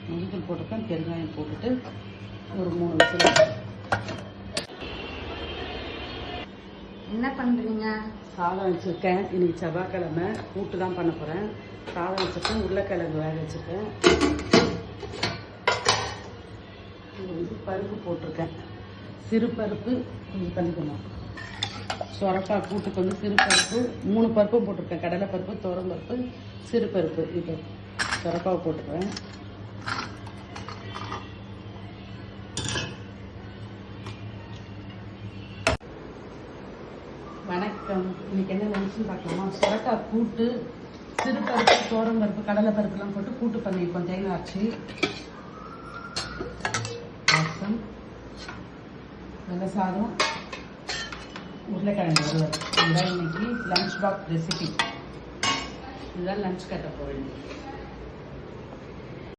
மஞ்சள் போட்டுருக்கேன், பெருங்காயம் போட்டுட்டு ஒரு 3 விசில். என்ன பண்ணுறீங்க? சாதம் வச்சுருக்கேன். இன்றைக்கி செவ்வாய்க்கிழமை கூட்டு தான் பண்ண போகிறேன். சாதம் வச்சுருக்கேன், உருளைக்கிழங்கு வேக வச்சுருக்கேன். இது பருப்பு போட்டிருக்கேன், சிறு பருப்பு கொஞ்சம் பண்ணிக்கணும். சொரக்காய் கூட்டுக்கு வந்து சிறு பருப்பு 3 பருப்பும் போட்டிருக்கேன். கடலை பருப்பு, துவரம் பருப்பு, சிறு பருப்பு. இப்போ சொரக்காவை போட்டுக்கிறேன். வணக்கம். இன்னைக்கு என்ன நினச்சுன்னு பார்க்கலாமா? சொரக்காய் கூட்டு, சிறு பருப்பு, துவரம் பருப்பு, கடலை பருப்புலாம் போட்டு கூட்டு பண்ணியிருக்கோம். தேங்காய் அரைச்சி, ரசம், வெள்ளை சாதம், உருளைக்கிழங்கு வறுவல். இதுதான் இன்னைக்கு லஞ்ச் பாக்ஸ் ரெசிபி. இதுதான் லஞ்ச் கட்ட போகிறேன்.